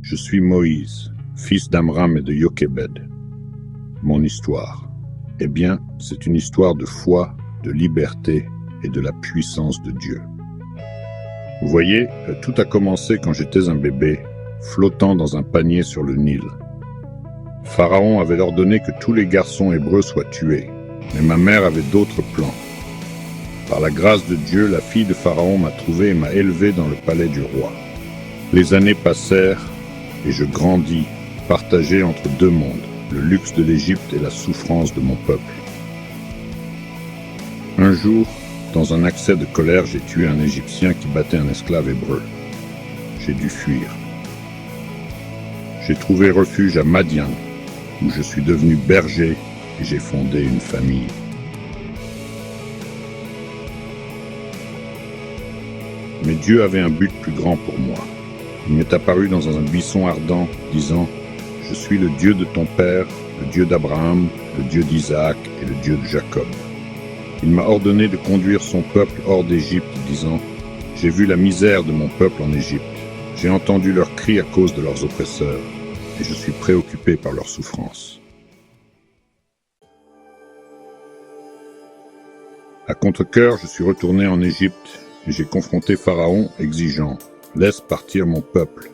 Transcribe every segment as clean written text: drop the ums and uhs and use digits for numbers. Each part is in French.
Je suis Moïse, fils d'Amram et de Jochebed. Mon histoire, eh bien, c'est une histoire de foi, de liberté et de la puissance de Dieu. Vous voyez, tout a commencé quand j'étais un bébé, flottant dans un panier sur le Nil. Pharaon avait ordonné que tous les garçons hébreux soient tués, mais ma mère avait d'autres plans. Par la grâce de Dieu, la fille de Pharaon m'a trouvé et m'a élevé dans le palais du roi. Les années passèrent et je grandis, partagé entre deux mondes, le luxe de l'Égypte et la souffrance de mon peuple. Un jour, dans un accès de colère, j'ai tué un Égyptien qui battait un esclave hébreu. J'ai dû fuir. J'ai trouvé refuge à Madian, où je suis devenu berger et j'ai fondé une famille. Mais Dieu avait un but plus grand pour moi. Il m'est apparu dans un buisson ardent, disant « Je suis le Dieu de ton père, le Dieu d'Abraham, le Dieu d'Isaac et le Dieu de Jacob. » Il m'a ordonné de conduire son peuple hors d'Égypte, disant « J'ai vu la misère de mon peuple en Égypte. J'ai entendu leurs cris à cause de leurs oppresseurs, et je suis préoccupé par leurs souffrances. » À contre-cœur, je suis retourné en Égypte, et j'ai confronté Pharaon, exigeant « Laisse partir mon peuple. »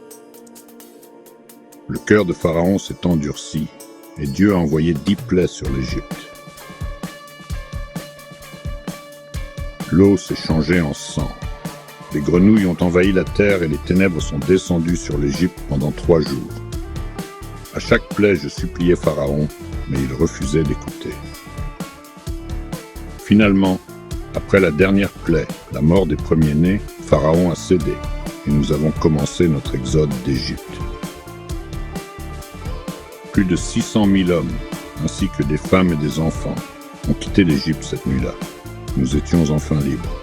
Le cœur de Pharaon s'est endurci, et Dieu a envoyé 10 plaies sur l'Égypte. L'eau s'est changée en sang. Les grenouilles ont envahi la terre et les ténèbres sont descendues sur l'Égypte pendant 3 jours. À chaque plaie, je suppliais Pharaon, mais il refusait d'écouter. Finalement, après la dernière plaie, la mort des premiers-nés, Pharaon a cédé, et nous avons commencé notre exode d'Égypte. Plus de 600 000 hommes, ainsi que des femmes et des enfants, ont quitté l'Égypte cette nuit-là. Nous étions enfin libres.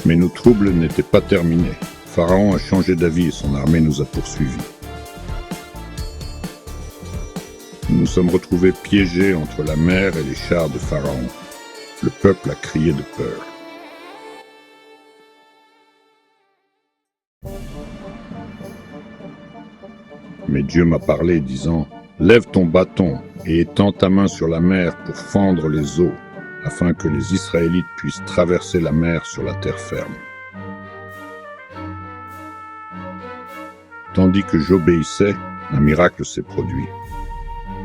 Mais nos troubles n'étaient pas terminés. Pharaon a changé d'avis et son armée nous a poursuivis. Nous nous sommes retrouvés piégés entre la mer et les chars de Pharaon. Le peuple a crié de peur. Mais Dieu m'a parlé, disant « Lève ton bâton et étends ta main sur la mer pour fendre les eaux, afin que les Israélites puissent traverser la mer sur la terre ferme. » Tandis que j'obéissais, un miracle s'est produit.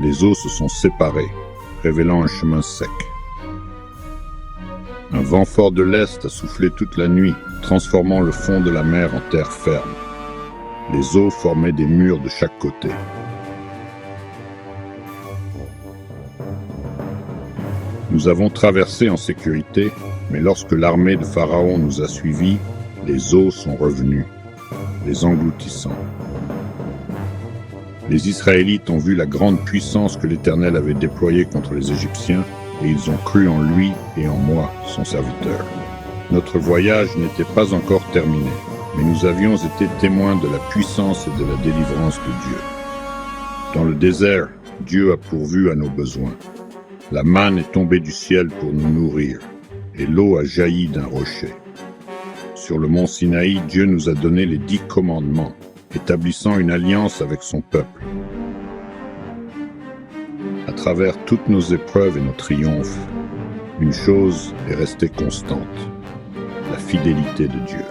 Les eaux se sont séparées, révélant un chemin sec. Un vent fort de l'est a soufflé toute la nuit, transformant le fond de la mer en terre ferme. Les eaux formaient des murs de chaque côté. Nous avons traversé en sécurité, mais lorsque l'armée de Pharaon nous a suivis, les eaux sont revenues, les engloutissant. Les Israélites ont vu la grande puissance que l'Éternel avait déployée contre les Égyptiens, et ils ont cru en lui et en moi, son serviteur. Notre voyage n'était pas encore terminé, mais nous avions été témoins de la puissance et de la délivrance de Dieu. Dans le désert, Dieu a pourvu à nos besoins. La manne est tombée du ciel pour nous nourrir, et l'eau a jailli d'un rocher. Sur le mont Sinaï, Dieu nous a donné les 10 commandements, établissant une alliance avec son peuple. À travers toutes nos épreuves et nos triomphes, une chose est restée constante, la fidélité de Dieu.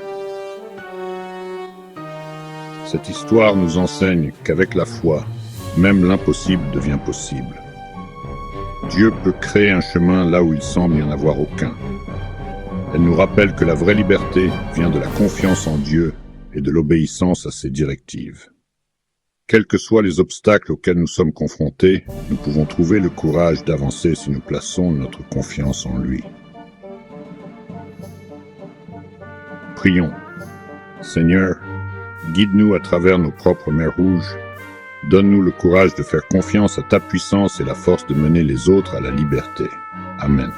Cette histoire nous enseigne qu'avec la foi, même l'impossible devient possible. Dieu peut créer un chemin là où il semble n'y en avoir aucun. Elle nous rappelle que la vraie liberté vient de la confiance en Dieu et de l'obéissance à ses directives. Quels que soient les obstacles auxquels nous sommes confrontés, nous pouvons trouver le courage d'avancer si nous plaçons notre confiance en lui. Prions. Seigneur, guide-nous à travers nos propres mers rouges. Donne-nous le courage de faire confiance à ta puissance et la force de mener les autres à la liberté. Amen.